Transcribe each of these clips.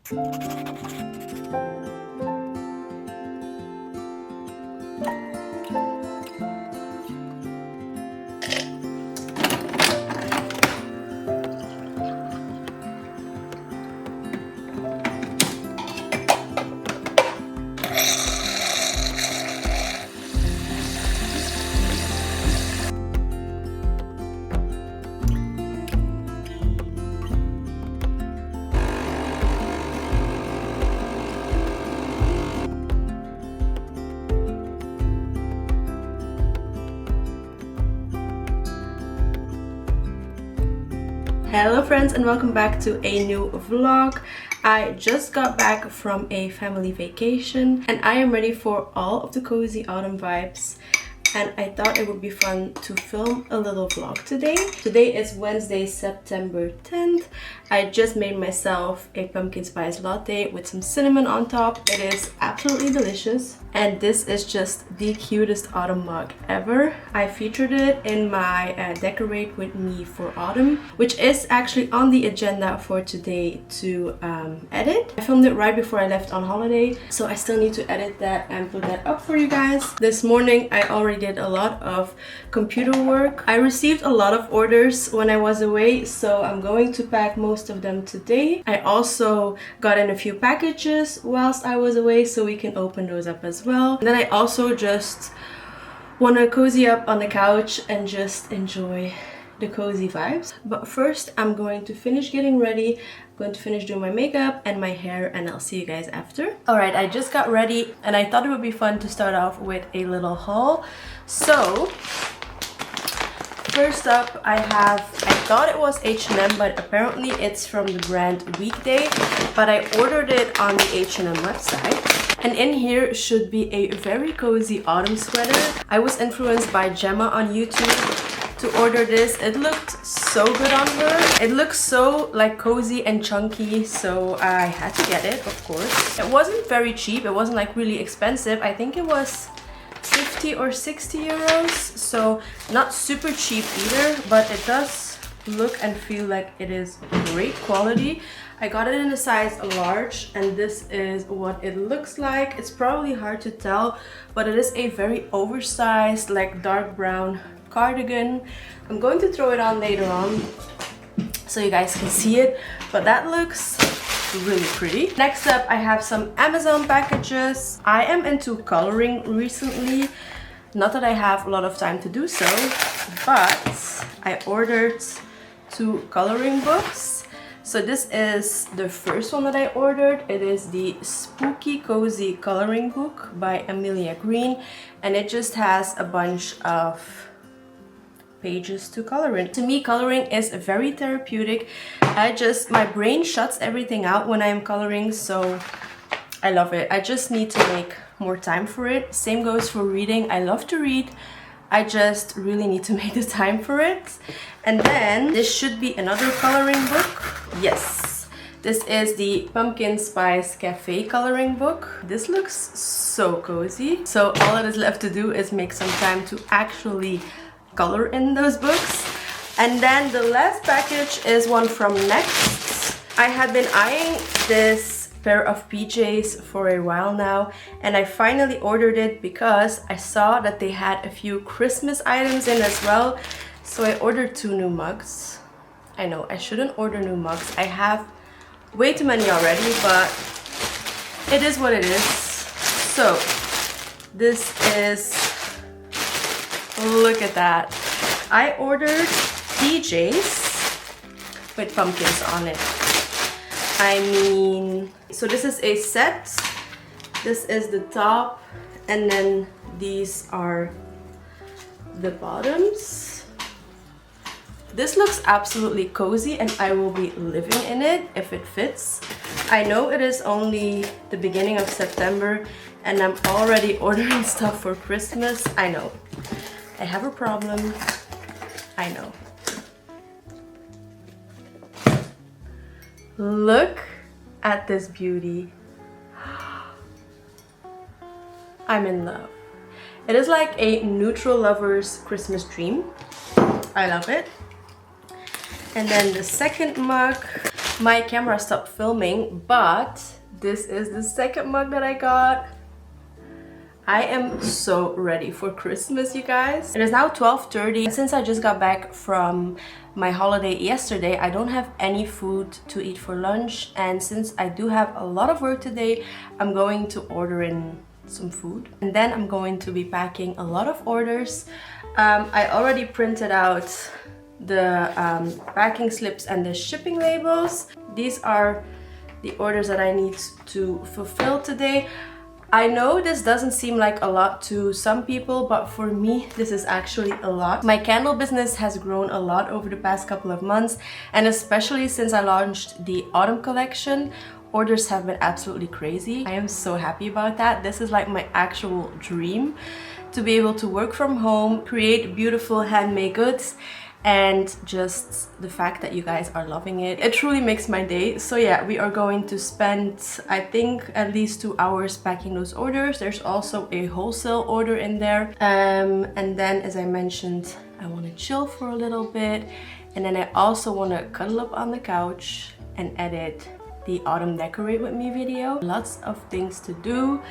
Hello friends, and welcome back to a new vlog. I just got back from a family vacation and I am ready for all of the cozy autumn vibes, and I thought it would be fun to film a little vlog today. Today is Wednesday, September 10th. I just made myself a pumpkin spice latte with some cinnamon on top. It is absolutely delicious, and this is just the cutest autumn mug ever. I featured it in my Decorate With Me for Autumn, which is actually on the agenda for today to edit. I filmed it right before I left on holiday, so I still need to edit that and put that up for you guys. This morning I already did a lot of computer work. I received a lot of orders when I was away, so I'm going to pack most of them today. I also got in a few packages whilst I was away, so we can open those up as well. And then I also just want to cozy up on the couch and just enjoy the cozy vibes. But first I'm going to finish getting ready. I'm going to finish doing my makeup and my hair, and I'll see you guys after. Alright, I just got ready and I thought it would be fun to start off with a little haul. So first up I thought it was H&M, but apparently it's from the brand Weekday, but I ordered it on the H&M website. And in here should be a very cozy autumn sweater. I was influenced by Gemma on YouTube to order this. It looked so good on her. It looks so like cozy and chunky, so I had to get it, of course. It wasn't very cheap. It wasn't like really expensive. I think it was 50 or 60 euros, so not super cheap either, but it does look and feel like it is great quality. I got it in a size large, and this is what it looks like. It's probably hard to tell, but it is a very oversized, like dark brown cardigan. I'm going to throw it on later on so you guys can see it, but that looks really pretty. Next up I have some Amazon packages. I am into coloring recently. Not that I have a lot of time to do so, but I ordered 2 coloring books. So this is the first one that I ordered. It is the Spooky Cozy Coloring Book by Amelia Green, and it just has a bunch of pages to color in. To me, coloring is very therapeutic. My brain shuts everything out when I'm coloring, so I love it. I just need to make more time for it. Same goes for reading. I love to read. I just really need to make the time for it. And then this should be another coloring book. Yes, this is the Pumpkin Spice Cafe coloring book. This looks so cozy. So all that is left to do is make some time to actually color in those books. And then the last package is one from Next. I had been eyeing this pair of PJs for a while now, and I finally ordered it because I saw that they had a few Christmas items in as well. So I ordered 2 new mugs. I know I shouldn't order new mugs. I have way too many already, but it is what it is. So this is, look at that. I ordered PJs with pumpkins on it. I mean, so this is a set. This is the top, and then these are the bottoms. This looks absolutely cozy, and I will be living in it if it fits. I know it is only the beginning of September and I'm already ordering stuff for Christmas. I know. I have a problem. I know. Look at this beauty. I'm in love. It is like a neutral lover's Christmas dream. I love it. And then the second mug, my camera stopped filming, but this is the second mug that I got. I am so ready for Christmas, you guys. It is now 12:30. Since I just got back from my holiday yesterday, I don't have any food to eat for lunch, and since I do have a lot of work today, I'm going to order in some food, and then I'm going to be packing a lot of orders. I already printed out the packing slips and the shipping labels. These are the orders that I need to fulfill today. I know this doesn't seem like a lot to some people, but for me, this is actually a lot. My candle business has grown a lot over the past couple of months, and especially since I launched the autumn collection, orders have been absolutely crazy. I am so happy about that. This is like my actual dream, to be able to work from home, create beautiful handmade goods, and just the fact that you guys are loving it. It truly makes my day. So yeah, we are going to spend, I think, at least 2 hours packing those orders. There's also a wholesale order in there. And then, as I mentioned, I want to chill for a little bit. And then I also want to cuddle up on the couch and edit the autumn decorate with me video. Lots of things to do.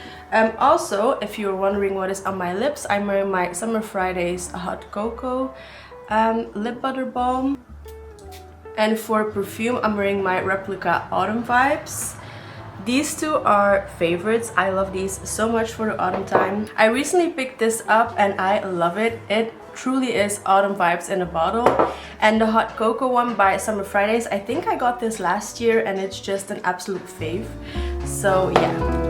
Also, if you're wondering what is on my lips, I'm wearing my Summer Fridays Hot Cocoa lip butter balm, and for perfume I'm wearing my replica Autumn Vibes. These two are favorites. I love these so much for the autumn time. I recently picked this up and I love it. It truly is autumn vibes in a bottle. And the Hot Cocoa one by Summer Fridays, I think I got this last year and it's just an absolute fave. So yeah.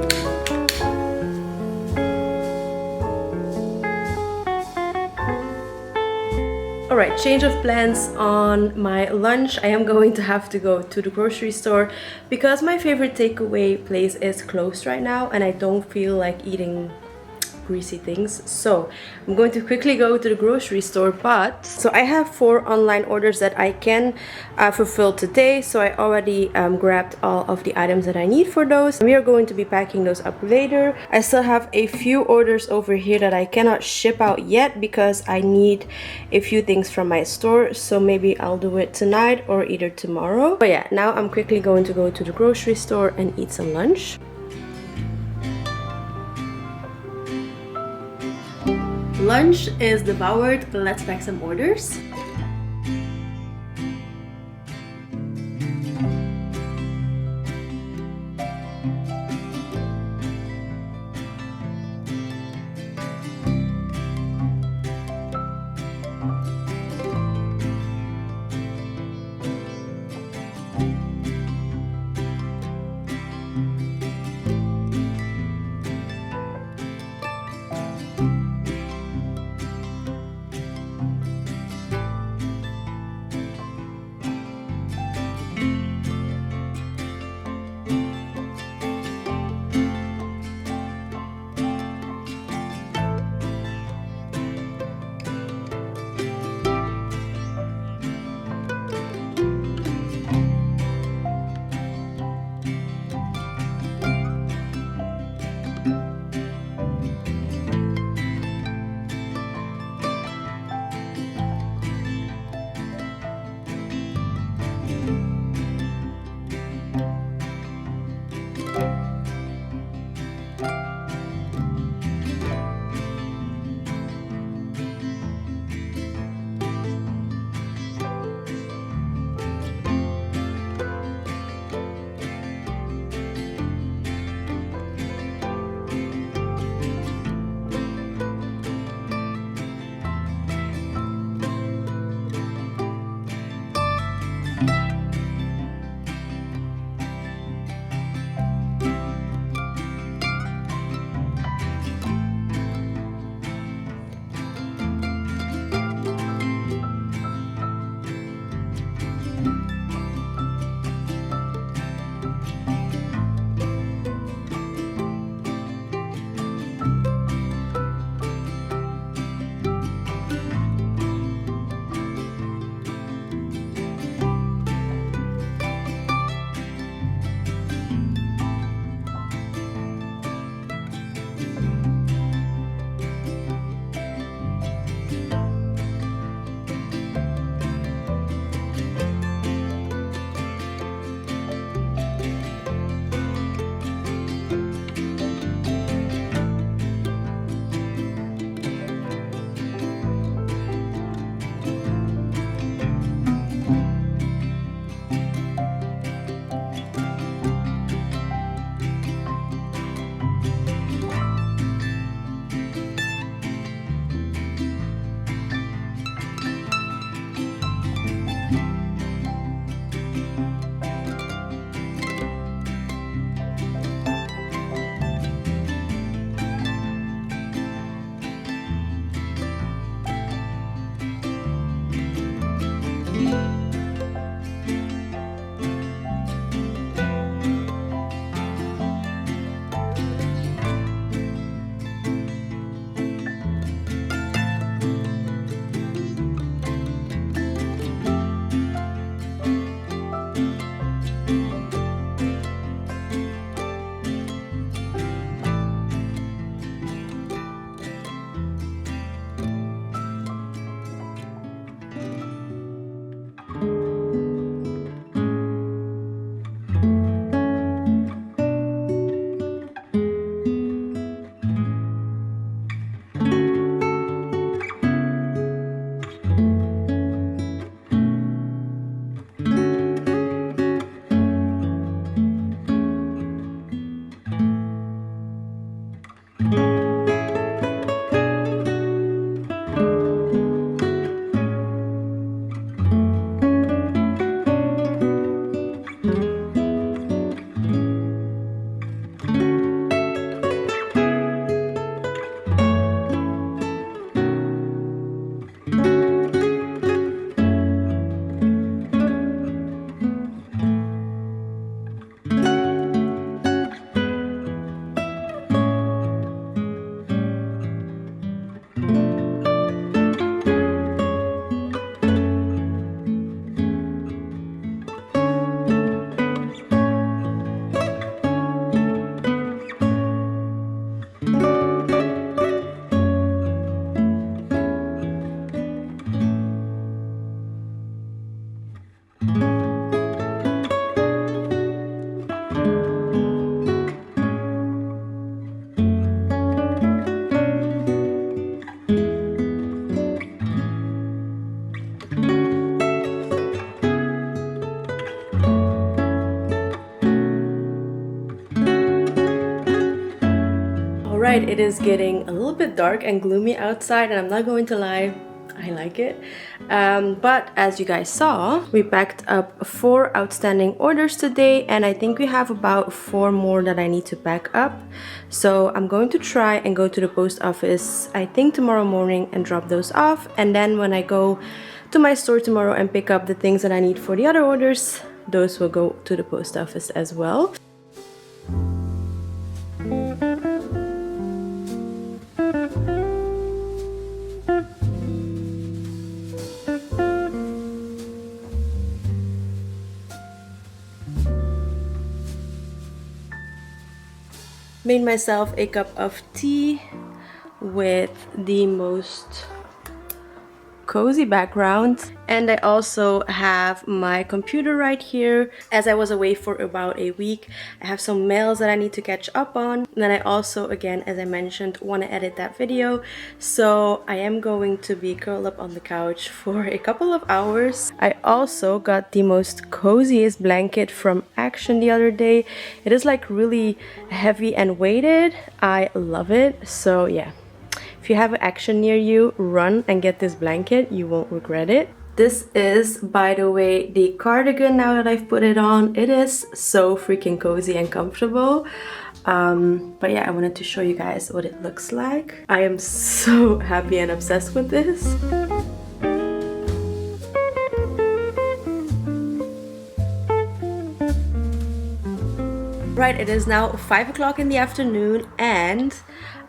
Alright, change of plans on my lunch. I am going to have to go to the grocery store because my favorite takeaway place is closed right now and I don't feel like eating greasy things. So I'm going to quickly go to the grocery store, but so I have 4 online orders that I can fulfill today. So I already grabbed all of the items that I need for those. We are going to be packing those up later. I still have a few orders over here that I cannot ship out yet because I need a few things from my store. So maybe I'll do it tonight or either tomorrow. But yeah, now I'm quickly going to go to the grocery store and eat some lunch. Lunch is devoured. Let's pack some orders. Alright, it is getting a little bit dark and gloomy outside, and I'm not going to lie, I like it. But as you guys saw, we packed up 4 outstanding orders today, and I think we have about 4 more that I need to pack up. So I'm going to try and go to the post office, I think tomorrow morning, and drop those off. And then when I go to my store tomorrow and pick up the things that I need for the other orders, those will go to the post office as well. Made myself a cup of tea with the most cozy background, and I also have my computer right here. As I was away for about a week, I have some mails that I need to catch up on, and then I also, again, as I mentioned, want to edit that video, so I am going to be curled up on the couch for a couple of hours. I also got the most coziest blanket from Action the other day. It is like really heavy and weighted. I love it. So yeah, if you have Action near you, run and get this blanket. You won't regret it. This is, by the way, the cardigan now that I've put it on. It is so freaking cozy and comfortable. But yeah, I wanted to show you guys what it looks like. I am so happy and obsessed with this. Right, it is now 5 o'clock in the afternoon, and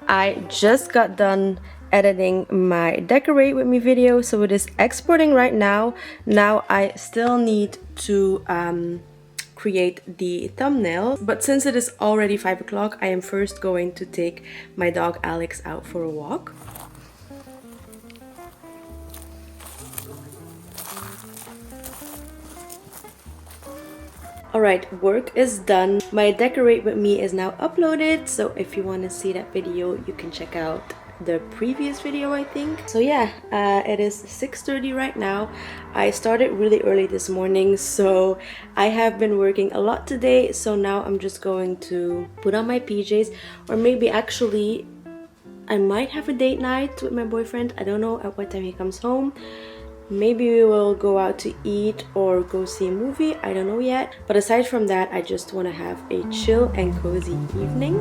I just got done editing my decorate with me video, so it is exporting right now. Now I still need to create the thumbnail, but since it is already 5 o'clock, I am first going to take my dog Alex out for a walk. Alright, work is done. My decorate with me is now uploaded, so if you want to see that video, you can check out the previous video, I think. So yeah, it is 6:30 right now. I started really early this morning, so I have been working a lot today. So now I'm just going to put on my PJs, or maybe actually I might have a date night with my boyfriend. I don't know at what time he comes home. Maybe we will go out to eat or go see a movie. I don't know yet. But aside from that, I just want to have a chill and cozy evening.